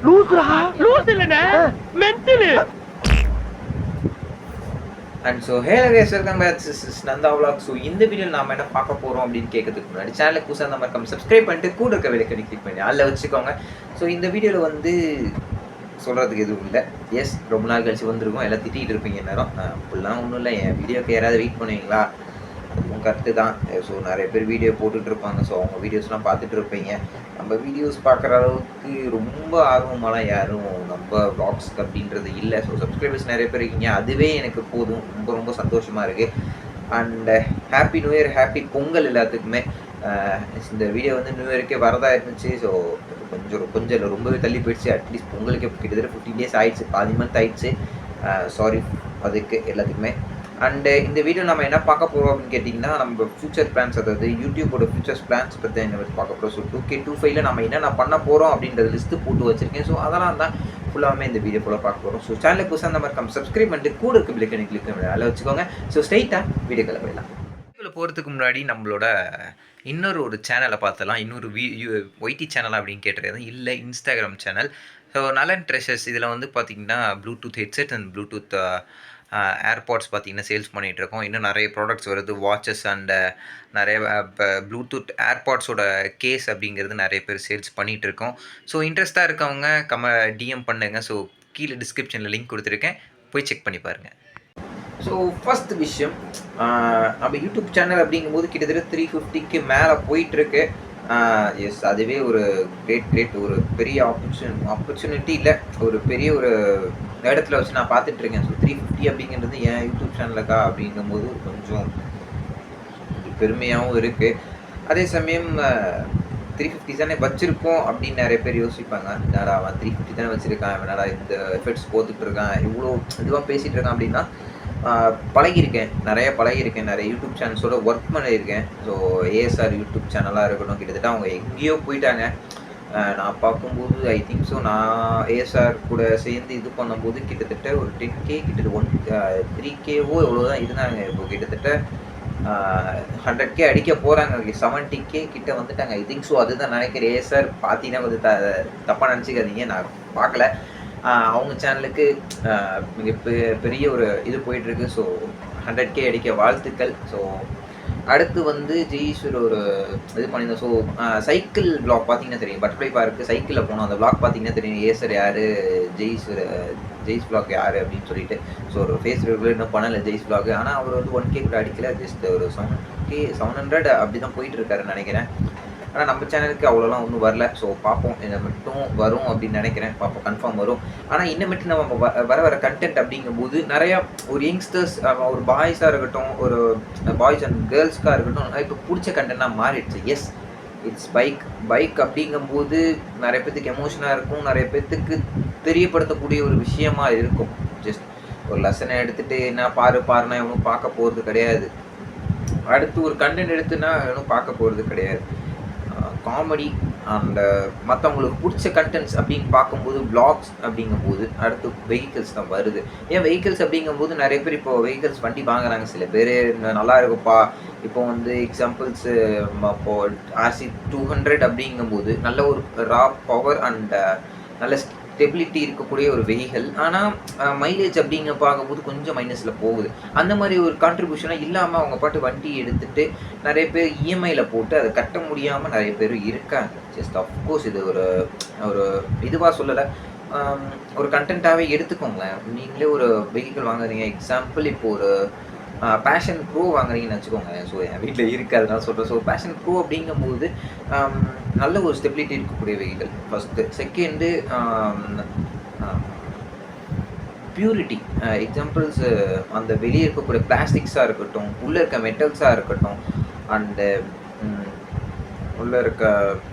லூசுரா லூசு இல்லனே mental. And so hey guys welcome back this is Nanda vlog. So இந்த வீடியோவில் நாம என்ன பார்க்க போகிறோம் அப்படின்னு கேட்கறதுக்கு முன்னாடி சேனலுக்கு புதுசாக அந்த மாதிரி சப்ஸ்கிரைப் பண்ணிட்டு கூட இருக்க விலைக்கடி கிளிக் பண்ணி அதில் வச்சுக்கோங்க. ஸோ இந்த வீடியோவில் வந்து சொல்கிறதுக்கு எதுவும் இல்லை. எஸ், ரொம்ப நாள் கழிச்சு வந்திருக்கோம். எல்லாம் திட்டிகிட்டு இருப்பீங்க நேரம். அப்படிலாம் ஒன்றும் இல்லை. என் வீடியோக்கு யாராவது வெயிட் பண்ணுவீங்களா? அதுவும் கரெக்டு தான். ஸோ நிறைய பேர் வீடியோ போட்டுட்டு இருப்பாங்க. ஸோ அவங்க வீடியோஸ்லாம் பார்த்துட்டு இருப்பீங்க. நம்ம வீடியோஸ் பார்க்குற அளவுக்கு ரொம்ப ஆர்வமாலாம் யாரும் நம்ம வ்ளாக்ஸ்க்கு அப்படின்றது இல்லை. ஸோ சப்ஸ்கிரைபர்ஸ் நிறைய பேர் இருக்கீங்க. அதுவே எனக்கு போதும். ரொம்ப ரொம்ப சந்தோஷமாக இருக்குது. And happy new year, happy Pongal எல்லாத்துக்குமே. இந்த வீடியோ வந்து நியூ இயருக்கே வரதா இருந்துச்சு. ஸோ கொஞ்சம் இல்லை, ரொம்பவே தள்ளி போயிடுச்சு. அட்லீஸ்ட் பொங்கலுக்கு கிட்டத்தட்ட 15 days ஆயிடுச்சு, 4 month ஆயிடுச்சு. சாரி அதுக்கு எல்லாத்துக்குமே. அண்டு இந்த வீடியோ நம்ம என்ன பார்க்க போகிறோம் அப்படின்னு கேட்டிங்கன்னா, நம்ம ஃபியூச்சர் பிளான்ஸ், அதாவது யூடியூபோட ஃபியூச்சர்ஸ் பிளான்ஸ் பற்றி என்ன பார்க்க போகிறோம். ஸோ 2K25 நம்ம என்னென்ன பண்ண போகிறோம் அப்படின்றது லிஸ்ட்டு போட்டு வச்சுருக்கேன். ஸோ அதெல்லாம் தான் ஃபுல்லாகவே இந்த வீடியோ ஃபுல்லாக பார்க்க போகிறோம். ஸோ சேனலுக்கு புதுசாக அந்த மாதிரி சப்ஸ்கிரைப் பண்ணிட்டு கூட இருக்க பிள்ளைக்கு கிளிக் பண்ணி அதில் வச்சுக்கோங்க. ஸோ ஸ்ட்ரைட்டாக வீடியோக்களை போயிடலாம். வீடியோவில் போகிறதுக்கு முன்னாடி நம்மளோட இன்னொரு சேனலை பார்த்தலாம். இன்னொரு ஒய்டி சேனல் அப்படின்னு கேட்டிருக்காது, இல்லை இன்ஸ்டாகிராம் சேனல். ஸோ நலன் ட்ரெஷர்ஸ் இதில் வந்து பார்த்திங்கன்னா Bluetooth headset and Bluetooth AirPods பார்த்திங்கன்னா சேல்ஸ் பண்ணிகிட்ருக்கோம். இன்னும் நிறைய ப்ராடக்ட்ஸ் வருது, வாட்சஸ் அண்ட் நிறைய ப்ளூடூத் ஏர்பாட்ஸோட கேஸ் அப்படிங்கிறது நிறைய பேர் சேல்ஸ் பண்ணிகிட்ருக்கோம். ஸோ இன்ட்ரெஸ்ட்டாக இருக்கவங்க டிஎம் பண்ணுங்கள். ஸோ கீழே டிஸ்கிரிப்ஷனில் லிங்க் கொடுத்துருக்கேன், போய் செக் பண்ணி பாருங்கள். ஸோ ஃபஸ்ட் விஷயம், நம்ம யூடியூப் சேனல் அப்படிங்கும்போது கிட்டத்தட்ட 350க்கு மேலே போயிட்டுருக்கு. எஸ், அதுவே ஒரு கிரேட் ஒரு பெரிய ஆப்பர்ச்சுனிட்டி இல்லை, ஒரு பெரிய ஒரு இடத்துல வச்சு நான் பார்த்துட்ருக்கேன். ஸோ 350 அப்படிங்கிறது என் யூடியூப் சேனலுக்கா அப்படிங்கும்போது கொஞ்சம் பெருமையாகவும் இருக்குது. அதே சமயம் 350 தானே வச்சுருக்கோம் அப்படின்னு நிறைய பேர் யோசிப்பாங்க. என்னடா அவன் 350 தானே வச்சுருக்கான், என்னடா இந்த எஃபர்ட்ஸ் போட்டுட்ருக்கான், இவ்வளோ இதுவாக பேசிகிட்டு இருக்கான் அப்படின்னா, பழகியிருக்கேன், நிறைய யூடியூப் சேனல்ஸோட ஒர்க் பண்ணியிருக்கேன். ஸோ ஏஎஸ்ஆர் யூடியூப் சேனலாக இருக்கட்டும், கிட்டத்தட்ட அவங்க எங்கேயோ போயிட்டாங்க. நான் பார்க்கும்போது ஐ திங்க் ஸோ நான் ஏஎஸ்ஆர் கூட சேர்ந்து இது பண்ணும்போது கிட்டத்தட்ட ஒரு 10K, கிட்டத்தட்ட 3Kவோ எவ்வளோ தான் இருந்தாங்க. இப்போ கிட்டத்தட்ட 100K அடிக்க போகிறாங்க. 70K கிட்ட வந்துட்டாங்க ஐ திங்க் ஸோ. அதுதான் நினைக்கிறேன். ஏஎஸ்ஆர் பார்த்தீங்கன்னா கொஞ்சம் தப்பாக நினச்சிக்காதீங்க, நான் பார்க்கல. அவங்க சேனலுக்கு மிக பெரிய ஒரு இது போயிட்டுருக்கு. ஸோ 100K அடிக்க வாழ்த்துக்கள். ஸோ அடுத்து வந்து ஜெய்ஸ்வர் ஒரு இது பண்ணியிருந்தோம். ஸோ சைக்கிள் பிளாக் பார்த்தீங்கன்னா தெரியும், பட்டர்ஃப்ளை பார்க்கு சைக்கிளில் போனோம். அந்த பிளாக் பார்த்தீங்கன்னா தெரியும், ஏசர் யார், ஜெய்ஸ் பிளாக் யார் அப்படின்னு சொல்லிட்டு. ஸோ ஒரு ஃபேஸ்புக்கில் இன்னும் பண்ணலை ஜெய்ஸ் பிளாக். ஆனால் அவர் வந்து 1K கூட அடிக்கல, ஜஸ்ட் ஒரு 700 அப்படி தான் போயிட்டு இருக்காருன்னு நினைக்கிறேன். ஆனால் நம்ம சேனலுக்கு அவ்வளோலாம் ஒன்றும் வரல. ஸோ பார்ப்போம், இதை மட்டும் வரும் அப்படின்னு நினைக்கிறேன். பார்ப்போம், கன்ஃபார்ம் வரும். ஆனால் இன்னமேட்டு நம்ம வர கண்டென்ட் அப்படிங்கும்போது நிறையா ஒரு யங்ஸ்டர்ஸ், ஒரு பாய்ஸாக இருக்கட்டும், ஒரு பாய்ஸ் அண்ட் கேர்ள்ஸ்க்காக இருக்கட்டும், இப்போ பிடிச்ச கண்டென்ட்டாக மாறிடுச்சு. எஸ், இட்ஸ் பைக் அப்படிங்கும்போது நிறைய பேர்த்துக்கு எமோஷனாக இருக்கும், நிறைய பேர்த்துக்கு தெரியப்படுத்தக்கூடிய ஒரு விஷயமா இருக்கும். ஜஸ்ட் ஒரு லெசனை எடுத்துகிட்டு என்ன பாருன்னா எவனும் பார்க்க போகிறது கிடையாது. அடுத்து ஒரு கண்டென்ட் எடுத்துன்னா எவனும் பார்க்க போகிறது கிடையாது. காமெடி அண்ட் மற்றவங்களுக்கு பிடிச்ச கண்டென்ட்ஸ் அப்படின்னு பார்க்கும்போது வ்ளாக்ஸ் அப்படிங்கும்போது அடுத்து வெஹிக்கிள்ஸ் தான் வருது. ஏன் வெஹிக்கிள்ஸ் அப்படிங்கும்போது நிறைய பேர் இப்போ வெஹிக்கிள்ஸ் வண்டி வாங்குறாங்க. சில பேர் நல்லா இருக்குப்பா, இப்போ வந்து எக்ஸாம்பிள்ஸு இப்போ RC200 அப்படிங்கும்போது நல்ல ஒரு ரா பவர் அண்ட் நல்ல ஸ்டெபிலிட்டி இருக்கக்கூடிய ஒரு வெஹிக்கிள். ஆனால் மைலேஜ் அப்படிங்க பார்க்கும்போது கொஞ்சம் மைனஸில் போகுது. அந்த மாதிரி ஒரு கான்ட்ரிபியூஷனாக இல்லாமல் அவங்க பாட்டு வண்டி எடுத்துகிட்டு நிறைய பேர் இஎம்ஐயில் போட்டு அதை கட்ட முடியாமல் நிறைய பேர் இருக்காங்க. ஜஸ்ட் அஃப்கோர்ஸ் இது ஒரு இதுவாக சொல்லலை, ஒரு கண்டென்ட்டாகவே எடுத்துக்கோங்களேன். நீங்களே ஒரு வெஹிக்கிள் வாங்குறீங்க, எக்ஸாம்பிள் இப்போ ஒரு பேஷன் ப்ரோ வாங்குறீங்கன்னு வச்சுக்கோங்க. ஸோ என் வீட்டில் இருக்குது அதனால சொல்கிறேன். ஸோ பேஷன் ப்ரோ அப்படிங்கும்போது நல்ல ஒரு ஸ்டெபிலிட்டி இருக்கக்கூடிய vehicle first. Second purity. Examples அந்த வெளியே இருக்கக்கூடிய பிளாஸ்டிக்ஸாக இருக்கட்டும், உள்ளே இருக்க மெட்டல்ஸாக இருக்கட்டும், அண்டு உள்ளே இருக்க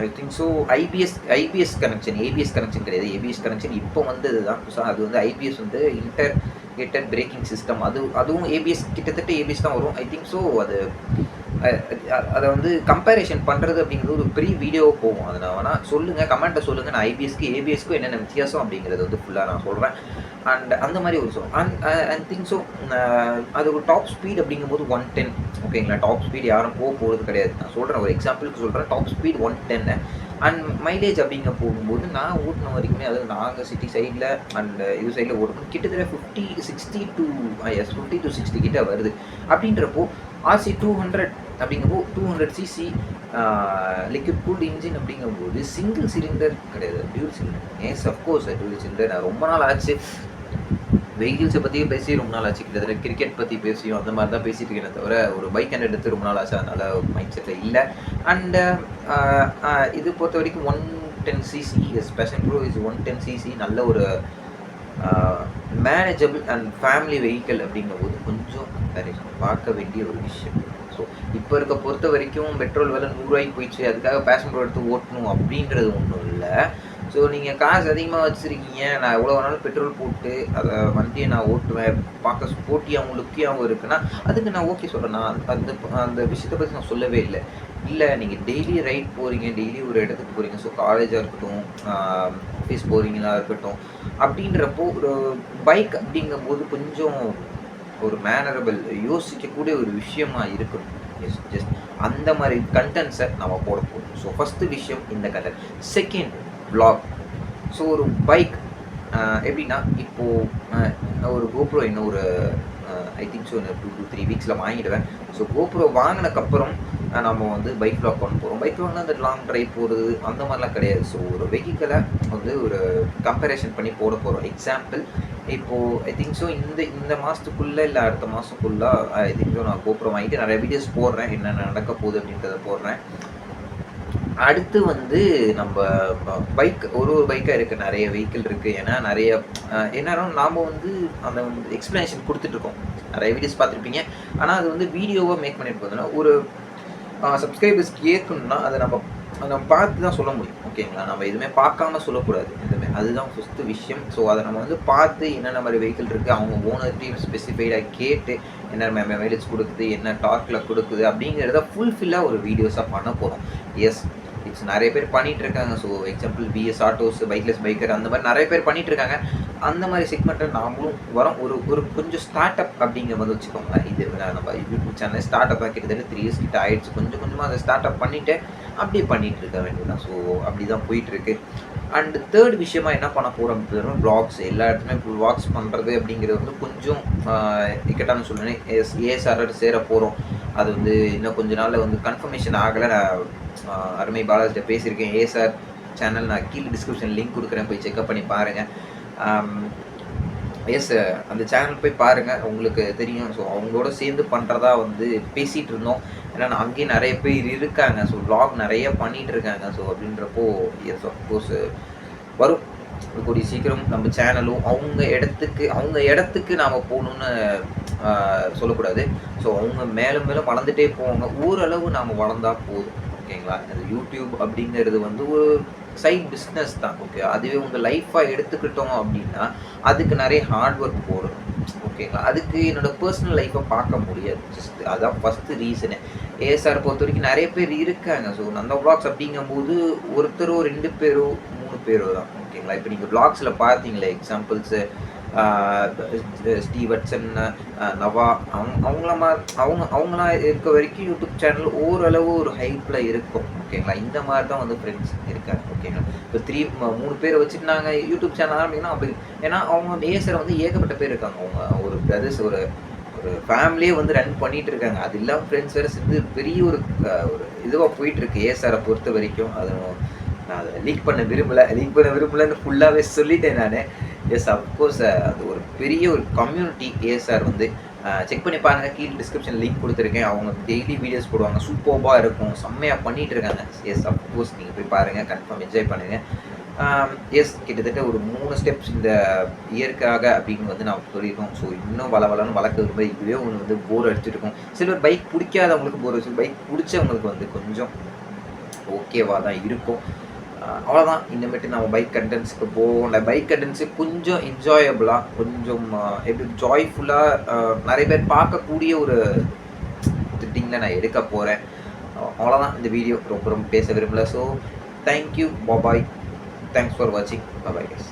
ஐ think so IPS connection, ABS connection கிடையாது, ஏபிஎஸ் கனெக்ஷன் இப்போ வந்தது தான். ஸோ அது வந்து ஐபிஎஸ் வந்து இன்டர்கேட்டட் பிரேக்கிங் சிஸ்டம். அதுவும் ஏபிஎஸ், கிட்டத்தட்ட ஏபிஎஸ் தான் வரும் ஐ திங்க் ஸோ. அது அதை வந்து கம்பேரிஷன் பண்ணுறது அப்படிங்கிறது ஒரு பெரிய வீடியோவாக போகும். அதை நான் வேணால் சொல்லுங்கள், கமெண்ட்டில் சொல்லுங்கள். நான் ஐபிஎஸ்க்கு ஏபிஎஸ்க்கும் என்னென்ன வித்தியாசம் அப்படிங்கிறது வந்து ஃபுல்லாக நான் சொல்கிறேன். அண்ட் அந்த மாதிரி ஒரு அண்ட் திங்க் ஸோ அது ஒரு டாப் ஸ்பீட் அப்படிங்கும்போது 110. ஓகேங்களா, டாப் ஸ்பீட் யாரும் போகிறது கிடையாது. நான் சொல்கிறேன், ஒரு எக்ஸாம்பிளுக்கு சொல்கிறேன். Top speed 110. அண்ட் மைலேஜ் அப்படிங்க போகும்போது நான் ஓட்டின வரைக்குமே, அதாவது நாங்கள் சிட்டி சைடில் அண்ட் இது சைடில் ஓட்டணும் கிட்டத்தட்ட 50 to 60 கிட்ட வருது. அப்படின்றப்போ RC 200 அப்படிங்கும்போது 200cc லிக்விட் கூல்டு இன்ஜின் அப்படிங்கும்போது சிங்கிள் சிலிண்டர் கிடையாது, dual cylinder. Yes of course dual cylinder. நான் ரொம்ப நாள் ஆச்சு வெஹிக்கிள்ஸை பற்றியும் பேசி ரொம்ப நாள் ஆச்சு. கிட்டத்தட்ட கிரிக்கெட் பற்றி பேசியும் அந்த மாதிரி தான் பேசிட்டு இருக்கேன் தவிர ஒரு பைக் ஹேண்ட் எடுத்து ரொம்ப நாள் ஆச்சு. அதனால் மைண்ட் செட்டில் இல்லை. அண்டு இது பொறுத்த வரைக்கும் 110cc fashion bro is 110cc. நல்ல ஒரு மேனேஜபிள் அண்ட் ஃபேமிலி வெஹிக்கிள் அப்படிங்கும்போது கொஞ்சம் கம்பேரிசன் பார்க்க வேண்டிய ஒரு விஷயம். ஸோ இப்போ இருக்க பொறுத்த வரைக்கும் பெட்ரோல் விலை 100 ரூபாய்க்கு போயிடுச்சு, அதுக்காக பேஷன் ப்ரோ எடுத்து ஓட்டணும் அப்படின்றது ஒன்றும் இல்லை. ஸோ நீங்கள் காசு அதிகமாக வச்சுருக்கீங்க, நான் எவ்வளோ வேணாலும் பெட்ரோல் போட்டு அதை வண்டியை நான் ஓட்டுவேன், பார்க்க ஸ்போர்ட்டியாகவும் லுக்கியாகவும் இருக்குன்னா அதுக்கு நான் ஓகே சொல்கிறேன். நான் அந்த விஷயத்தை பற்றி நான் சொல்லவே இல்லை. இல்லை நீங்கள் டெய்லி ரைட் போகிறீங்க, டெய்லி ஒரு இடத்துக்கு போகிறீங்க, ஸோ காலேஜாக இருக்கட்டும், ஆஃபீஸ் போகிறீங்களா இருக்கட்டும், அப்படின்றப்போ ஒரு பைக் அப்படிங்கும்போது கொஞ்சம் ஒரு மேனரபிள் யோசிக்கக்கூடிய ஒரு விஷயமா இருக்கணும். ஜஸ்ட் அந்த மாதிரி கண்டென்ட்ஸை நம்ம போட போகிறோம். ஸோ ஃபஸ்ட்டு விஷயம் இந்த கண்டென்ட். Second vlog. ஸோ ஒரு பைக் எப்படின்னா, இப்போது ஒரு கோப்ரோ இன்னும் ஒரு ஐ திங்க் ஸோ 2 to 3 வீக்ஸில் வாங்கிடுவேன். ஸோ கோப்ரோ வாங்கினக்கப்புறம் நம்ம வந்து பைக் vlog பண்ண போகிறோம். பைக் vlogனா அந்த லாங் ட்ரைவ் போகிறது அந்த மாதிரிலாம் கிடையாது. ஸோ ஒரு வெஹிக்கிளை வந்து ஒரு கம்பேரிஷன் பண்ணி போட போகிறோம். எக்ஸாம்பிள், இப்போது ஐ திங்க் ஸோ இந்த மாதத்துக்குள்ளே இல்லை அடுத்த மாதத்துக்குள்ளே ஐ திங்க் ஸோ நான் கோப்ரோ வாங்கிட்டு நிறைய வீடியோஸ் போடுறேன், என்னென்ன நடக்க போகுது அப்படின்றத போடுறேன். அடுத்து வந்து நம்ம பைக் ஒரு பைக்காக இருக்குது, நிறைய வெஹிக்கிள் இருக்குது. ஏன்னா நிறைய என்னன்னா நாம் வந்து அந்த எக்ஸ்ப்ளனேஷன் கொடுத்துட்ருக்கோம். நிறைய வீடியோஸ் பார்த்துருப்பீங்க. ஆனால் அது வந்து வீடியோவாக மேக் பண்ணிட்டு போகுதுன்னா ஒரு சப்ஸ்கிரைபர்ஸ் கேட்கணுன்னா அதை நம்ம பார்த்து தான் சொல்ல முடியும். ஓகேங்களா, நம்ம எதுவுமே பார்க்காம சொல்லக்கூடாது எதுவுமே. அதுதான் ஃபஸ்ட்டு விஷயம். ஸோ அதை நம்ம வந்து பார்த்து என்னென்ன மாதிரி வெஹிக்கிள் இருக்குது, அவங்க ஓனர்கிட்டையும் ஸ்பெசிஃபைடாக கேட்டு என்ன மைலேஜ் கொடுக்குது, என்ன டார்க்கில் கொடுக்குது அப்படிங்கிறத ஃபுல்ஃபில்லாக ஒரு வீடியோஸாக பண்ண போகிறோம். எஸ், இட்ஸ் நிறைய பேர் பண்ணிகிட்ருக்காங்க. So example BS autos, bikeless biker, அந்த மாதிரி நிறைய பேர் பண்ணிகிட்ருக்காங்க. அந்த மாதிரி செக்மெண்ட்டை நாமளும் வரோம். ஒரு கொஞ்சம் ஸ்டார்ட் அப் அப்படிங்கிற மாதிரி வச்சுக்கோங்களேன். இது நம்ம யூடியூப் சேனல் ஸ்டார்ட் அப்பாக கிட்டத்தட்ட 3 years கிட்ட ஆகிடுச்சு. கொஞ்சம் கொஞ்சமாக அதை ஸ்டார்ட் அப் பண்ணிவிட்டு அப்படியே பண்ணிகிட்டு இருக்க வேண்டியதான். ஸோ அப்படி தான் போயிட்டுருக்கு. அண்ட் தேர்ட் விஷயமா என்ன பண்ண போகிறோம் அப்படின்னா, வ்ளாக்ஸ். எல்லா இடத்துலையும் இப்போ வ்ளாக்ஸ் பண்ணுறது அப்படிங்கிறது வந்து கொஞ்சம் இக்கட்டான சொல்லுவேன். ஏஎஸ்ஆரோட சேர போகிறோம். அது வந்து இன்னும் கொஞ்ச நாளில் வந்து கன்ஃபர்மேஷன் ஆகலை. நான் அருமை பாலாஜிட்ட பேசியிருக்கேன். ஏஎஸ்ஆர் சேனல் நான் கீழே டிஸ்கிரிப்ஷன் லிங்க் கொடுக்குறேன், போய் செக்அப் பண்ணி பாருங்கள். எஸ், அந்த சேனல் போய் பாருங்கள், உங்களுக்கு தெரியும். ஸோ அவங்களோட சேர்ந்து பண்ணுறதா வந்து பேசிகிட்டு இருந்தோம். ஏன்னா அங்கேயும் நிறைய பேர் இருக்காங்க. ஸோ vlog நிறைய பண்ணிகிட்டு இருக்காங்க. ஸோ அப்படின்றப்போ எஸ் அஃப்கோர்ஸ் வரும் கூடிய சீக்கிரம். நம்ம சேனலும் அவங்க இடத்துக்கு நாம் போகணுன்னு சொல்லக்கூடாது. ஸோ அவங்க மேலும் மேலும் வளர்ந்துட்டே போவாங்க. ஓரளவு நாம் வளர்ந்தால் போதும். ஓகேங்களா, அது யூடியூப் அப்படிங்கிறது வந்து ஒரு சைட் பிஸ்னஸ் தான். ஓகே, அதுவே உங்கள் லைஃப்பாக எடுத்துக்கிட்டோம் அப்படின்னா அதுக்கு நிறைய ஹார்ட் ஒர்க் போடணும். ஓகேங்களா, அதுக்கு என்னோடய பர்சனல் லைஃப்பை பார்க்க முடியாது. ஜஸ்ட் அதான் ஃபஸ்ட்டு ரீசனு. ஏஎஸ்ஆர் பொறுத்த வரைக்கும் நிறைய பேர் இருக்காங்க. ஸோ அந்த vlogs அப்படிங்கும்போது ஒருத்தரோ 2 பேரோ 3 பேரோ தான். ஓகேங்களா, இப்போ நீங்கள் vlogsல பார்த்தீங்களே எக்ஸாம்பிள்ஸு ஸ்டீவட்சன், நவா, அவங்களாம் இருக்க வரைக்கும் யூடியூப் சேனல் ஓரளவு ஒரு ஹைப்பில் இருக்கும். ஓகேங்களா, இந்த மாதிரி தான் வந்து ஃப்ரெண்ட்ஸ் இருக்காங்க. ஓகேங்களா, இப்போ 3 பேரை வச்சுட்டு நாங்கள் யூடியூப் சேனல் ஆரம்பிக்கணும் அப்படி. ஏன்னா அவங்க ஏஎஸ்ஆர் வந்து ஏகப்பட்ட பேர் இருக்காங்க. அவங்க ஒரு பிரதர்ஸ் ஒரு ஃபேமிலியே வந்து ரன் பண்ணிகிட்டு இருக்காங்க. அது இல்லாமல் ஃப்ரெண்ட்ஸ் வேறு சேர்ந்து பெரிய ஒரு இதுவாக போயிட்டுருக்கு ஏஎஸ்ஆரை பொறுத்த வரைக்கும். அது நான் அதை லீக் பண்ண விரும்பலைன்னு ஃபுல்லாகவே சொல்லிட்டேன் நான். எஸ் அஃப்கோர்ஸ் அது ஒரு பெரிய ஒரு கம்யூனிட்டி ஏஎஸ்ஆர் வந்து. செக் பண்ணி பாருங்கள், கீழே டிஸ்கிரிப்ஷன் லிங்க் கொடுத்துருக்கேன். அவங்க டெய்லி வீடியோஸ் போடுவாங்க, சூப்பர்பாக இருக்கும், செம்மையாக பண்ணிகிட்டு இருக்காங்க. எஸ் அஃப்கோர்ஸ் நீங்கள் போய் பாருங்கள், கன்ஃபார்ம் என்ஜாய் பண்ணுங்கள். எஸ், கிட்டத்தட்ட ஒரு 3 ஸ்டெப்ஸ் இந்த இயற்காக அப்படின்னு வந்து நான் சொல்லியிருக்கோம். ஸோ இன்னும் வளவலன்னு வளர்க்க ரொம்ப இதுவே ஒன்று வந்து போர் அடிச்சுட்டு இருக்கும். சிலர் பைக் பிடிக்காதவங்களுக்கு போர் அடிச்சு, பைக் பிடிச்சவங்களுக்கு வந்து கொஞ்சம் ஓகேவாக தான் இருக்கும். அவ்வளோதான். இனிமேட்டு நம்ம பைக் கண்டென்ட்ஸ்க்கு போவோம். பைக் கண்டென்ட்ஸு கொஞ்சம் என்ஜாயபுளாக, கொஞ்சம் எப்படி ஜாய்ஃபுல்லாக நிறைய பேர் பார்க்கக்கூடிய ஒரு சிட்டிங்கில் நான் எடுக்க போகிறேன். அவ்வளோதான் இந்த வீடியோ. ரொம்ப ரொம்ப பேச விரும்பல. So thank you, bye. Thanks for வாட்சிங். Bye guys.